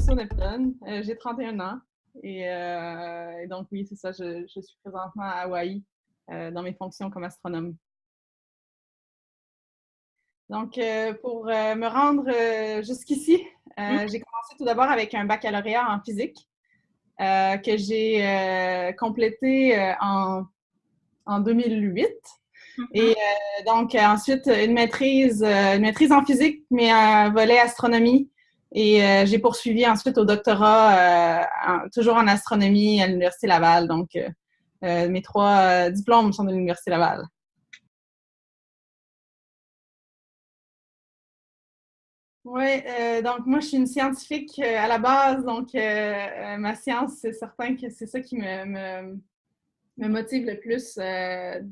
Lucio Neptune, j'ai 31 ans et donc oui, c'est ça, je suis présentement à Hawaï dans mes fonctions comme astronome. Donc, pour me rendre jusqu'ici, j'ai commencé tout d'abord avec un baccalauréat en physique que j'ai complété en 2008. Et donc, ensuite, une maîtrise en physique, mais un volet astronomie. Et j'ai poursuivi ensuite au doctorat, toujours en astronomie à l'Université Laval. Donc, mes trois diplômes sont de l'Université Laval. Oui, donc moi, je suis une scientifique à la base. Donc, ma science, c'est certain que c'est ça qui me motive le plus,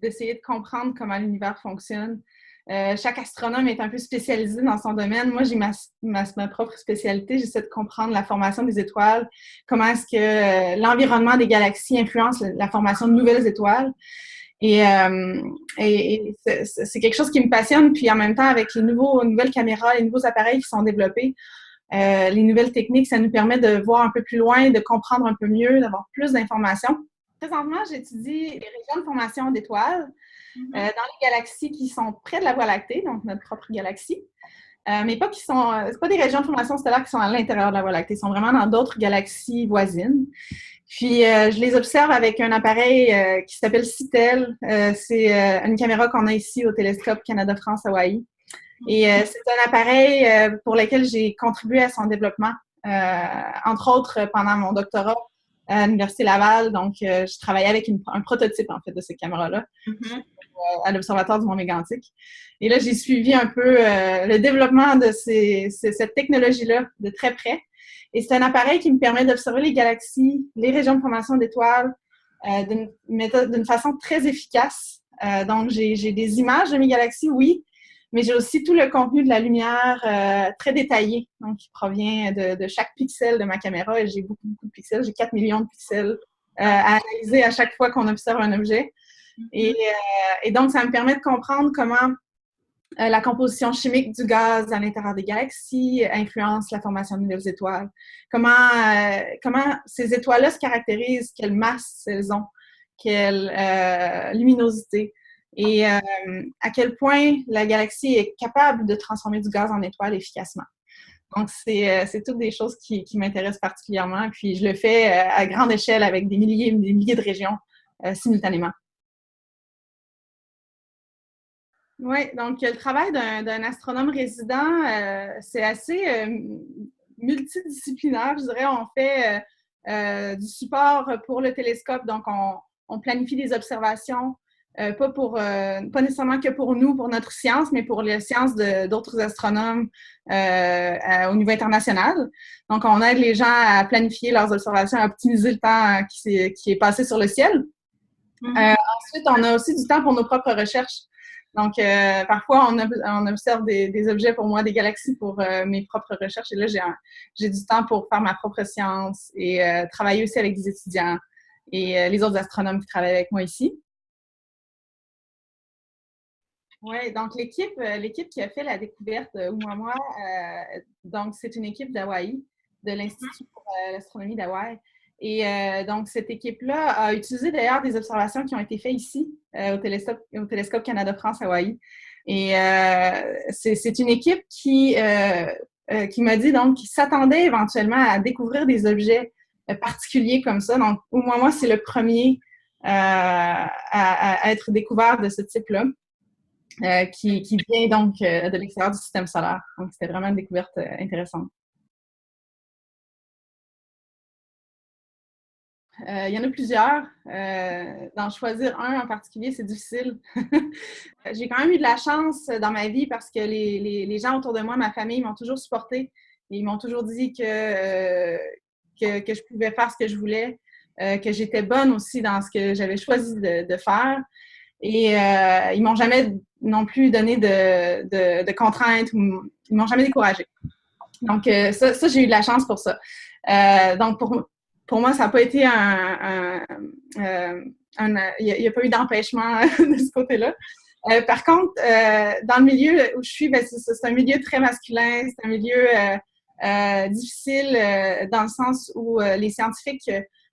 d'essayer de comprendre comment l'univers fonctionne. Chaque astronome est un peu spécialisé dans son domaine. Moi, j'ai ma propre spécialité. J'essaie de comprendre la formation des étoiles, comment est-ce que l'environnement des galaxies influence la formation de nouvelles étoiles. Et c'est quelque chose qui me passionne. Puis en même temps, avec les nouvelles caméras, les nouveaux appareils qui sont développés, les nouvelles techniques, ça nous permet de voir un peu plus loin, de comprendre un peu mieux, d'avoir plus d'informations. Présentement, j'étudie les régions de formation d'étoiles dans les galaxies qui sont près de la Voie lactée, donc notre propre galaxie, mais pas c'est pas des régions de formation stellaire qui sont à l'intérieur de la Voie lactée, ils sont vraiment dans d'autres galaxies voisines. Puis, je les observe avec un appareil qui s'appelle CITEL. C'est une caméra qu'on a ici au Télescope Canada-France-Hawaï. Et c'est un appareil pour lequel j'ai contribué à son développement, entre autres pendant mon doctorat à l'Université Laval. Donc, je travaillais avec un prototype, en fait, de cette caméra-là à l'Observatoire du Mont Mégantic. Et là, j'ai suivi un peu le développement de cette technologie-là de très près. Et c'est un appareil qui me permet d'observer les galaxies, les régions de formation d'étoiles d'une façon très efficace. Donc, j'ai des images de mes galaxies, oui, mais j'ai aussi tout le contenu de la lumière très détaillé, donc qui provient de chaque pixel de ma caméra. Et j'ai beaucoup de pixels, j'ai 4 millions de pixels à analyser à chaque fois qu'on observe un objet. Et donc, ça me permet de comprendre comment la composition chimique du gaz à l'intérieur des galaxies influence la formation de nouvelles étoiles. Comment ces étoiles-là se caractérisent, quelle masse elles ont, quelle luminosité, et à quel point la galaxie est capable de transformer du gaz en étoile efficacement. Donc, c'est toutes des choses qui m'intéressent particulièrement. Puis, je le fais à grande échelle avec des milliers de régions simultanément. Oui, donc le travail d'un astronome résident, c'est assez multidisciplinaire, je dirais. On fait du support pour le télescope, donc on planifie des observations, pas nécessairement que pour nous, pour notre science, mais pour les sciences d'autres astronomes au niveau international. Donc, on aide les gens à planifier leurs observations, à optimiser le temps qui est passé sur le ciel. Ensuite, on a aussi du temps pour nos propres recherches. Donc, parfois, on observe des objets pour moi, des galaxies pour mes propres recherches. Et là, j'ai du temps pour faire ma propre science et travailler aussi avec des étudiants et les autres astronomes qui travaillent avec moi ici. Oui, donc l'équipe qui a fait la découverte Oumuamua, donc c'est une équipe d'Hawaï, de l'Institut pour l'astronomie d'Hawaï. Et donc, cette équipe-là a utilisé d'ailleurs des observations qui ont été faites ici, au Télescope Canada-France-Hawaï. Et c'est une équipe qui m'a dit donc qu'il s'attendait éventuellement à découvrir des objets particuliers comme ça. Donc, Oumuamua, c'est le premier à être découvert de ce type-là. Qui vient donc de l'extérieur du système solaire. Donc, c'était vraiment une découverte intéressante. Il y en a plusieurs. D'en choisir un en particulier, c'est difficile. J'ai quand même eu de la chance dans ma vie parce que les gens autour de moi, ma famille, m'ont toujours supportée. Et ils m'ont toujours dit que je pouvais faire ce que je voulais, que j'étais bonne aussi dans ce que j'avais choisi de faire. Et ils m'ont jamais non plus donné de contraintes ou ils m'ont jamais découragée. Donc, ça, j'ai eu de la chance pour ça. Donc, pour moi, ça n'a pas été il n'y a pas eu d'empêchement de ce côté-là. Par contre, dans le milieu où je suis, c'est un milieu très masculin, c'est un milieu difficile dans le sens où les scientifiques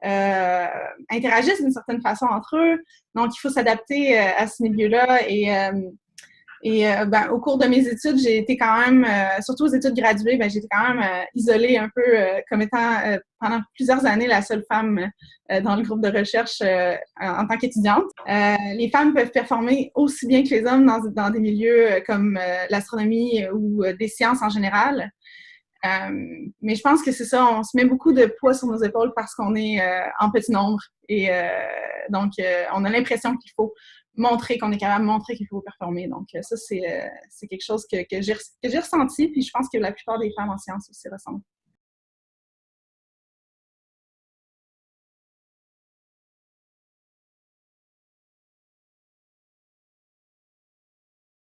interagissent d'une certaine façon entre eux. Donc, il faut s'adapter à ce milieu-là. Au cours de mes études, j'ai été quand même, surtout aux études graduées, j'ai été quand même isolée un peu comme étant pendant plusieurs années la seule femme dans le groupe de recherche en tant qu'étudiante. Les femmes peuvent performer aussi bien que les hommes dans des milieux comme l'astronomie ou des sciences en général. Mais je pense que c'est ça, on se met beaucoup de poids sur nos épaules parce qu'on est en petit nombre. Et donc, on a l'impression qu'il faut montrer qu'on est capable de montrer qu'il faut performer. Donc, ça, c'est quelque chose que j'ai ressenti, puis je pense que la plupart des femmes en sciences aussi ressentent.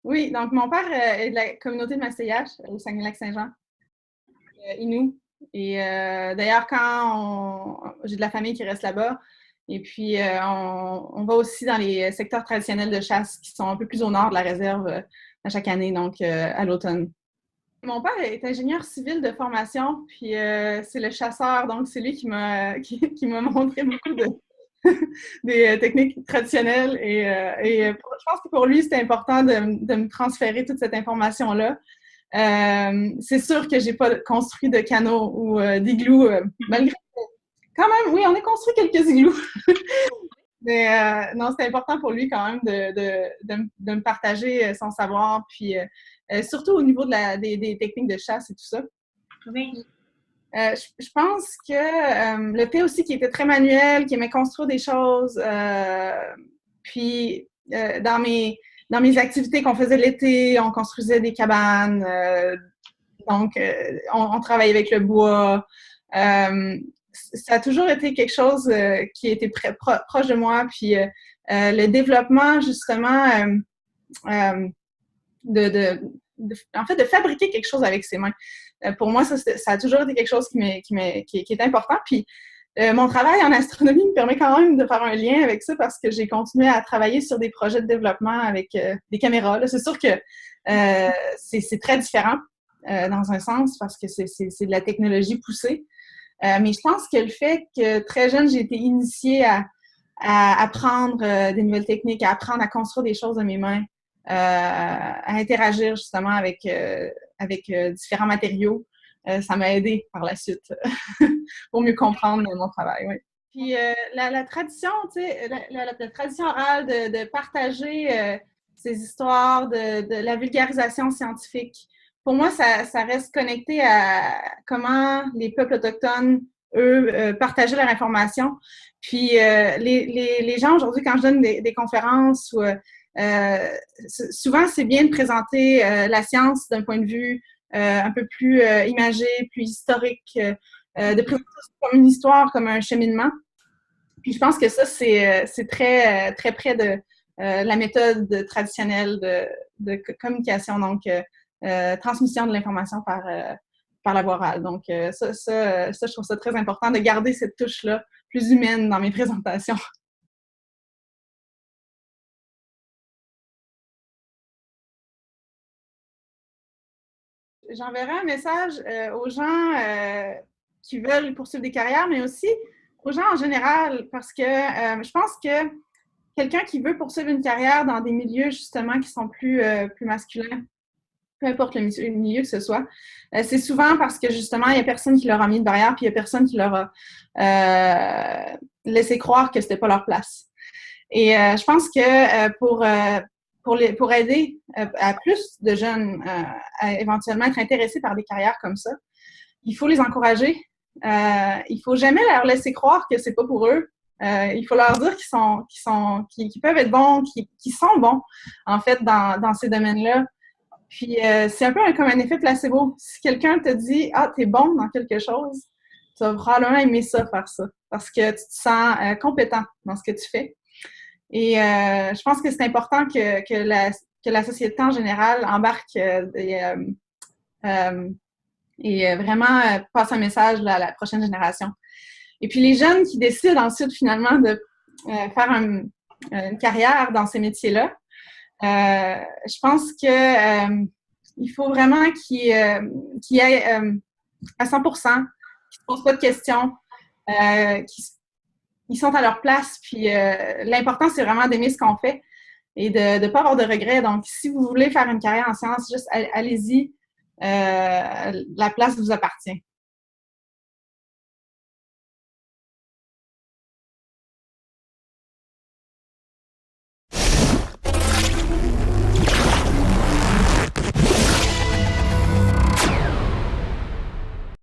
Oui, donc mon père est de la communauté de Masséillage au Saguenay-Lac-Saint-Jean, Innu. Et d'ailleurs, j'ai de la famille qui reste là-bas, et puis on va aussi dans les secteurs traditionnels de chasse qui sont un peu plus au nord de la réserve à chaque année, donc à l'automne. Mon père est ingénieur civil de formation, puis c'est le chasseur, donc c'est lui qui m'a montré beaucoup des techniques traditionnelles. Je pense que pour lui, c'était important de me transférer toute cette information-là. C'est sûr que j'ai pas construit de canot ou d'igloo, malgré quand même, oui, on a construit quelques igloos. Mais non, c'est important pour lui quand même de me partager son savoir, puis surtout au niveau des techniques de chasse et tout ça. Oui. Je pense que le fait aussi qu'il était très manuel, qu'il aimait construire des choses, puis dans mes activités qu'on faisait l'été, on construisait des cabanes, donc on travaillait avec le bois. Ça a toujours été quelque chose qui était proche de moi, puis le développement justement en fait, de fabriquer quelque chose avec ses mains. Pour moi, ça a toujours été quelque chose qui est important. Puis, mon travail en astronomie me permet quand même de faire un lien avec ça parce que j'ai continué à travailler sur des projets de développement avec des caméras. Là, c'est sûr que c'est très différent dans un sens parce que c'est de la technologie poussée. Mais je pense que le fait que très jeune, j'ai été initiée à apprendre des nouvelles techniques, à apprendre à construire des choses de mes mains, à interagir justement avec différents matériaux. Ça m'a aidé par la suite pour mieux comprendre mon travail. Oui. Puis la tradition, tu sais, la tradition orale de partager ces histoires, de la vulgarisation scientifique, pour moi, ça reste connecté à comment les peuples autochtones, eux, partageaient leur information. Puis les gens aujourd'hui, quand je donne des conférences ou souvent, c'est bien de présenter la science d'un point de vue un peu plus imagé, plus historique, de présenter ça comme une histoire, comme un cheminement. Puis je pense que ça, c'est très, très près de la méthode traditionnelle de communication, donc transmission de l'information par la voie orale. Donc ça, je trouve ça très important de garder cette touche-là plus humaine dans mes présentations. J'enverrai un message aux gens qui veulent poursuivre des carrières, mais aussi aux gens en général, parce que je pense que quelqu'un qui veut poursuivre une carrière dans des milieux justement qui sont plus masculins, peu importe le milieu que ce soit, c'est souvent parce que justement, il n'y a personne qui leur a mis de barrière, puis il n'y a personne qui leur a laissé croire que c'était pas leur place. Et je pense que pour aider à plus de jeunes à éventuellement être intéressés par des carrières comme ça, il faut les encourager. Il faut jamais leur laisser croire que c'est pas pour eux. Il faut leur dire qu'ils peuvent être bons, qu'ils sont bons, en fait, dans ces domaines-là. Puis, c'est un peu comme un effet placebo. Si quelqu'un te dit « Ah, t'es bon dans quelque chose », tu vas probablement aimer ça, faire ça, parce que tu te sens compétent dans ce que tu fais. Et je pense que c'est important que la société en général embarque et vraiment passe un message là, à la prochaine génération. Et puis les jeunes qui décident ensuite finalement de faire une carrière dans ces métiers-là, je pense que il faut vraiment qu'il y ait à 100%, qui ne se posent pas de questions, ils sont à leur place. Puis l'important, c'est vraiment d'aimer ce qu'on fait et de ne pas avoir de regrets. Donc, si vous voulez faire une carrière en sciences, juste allez-y. La place vous appartient.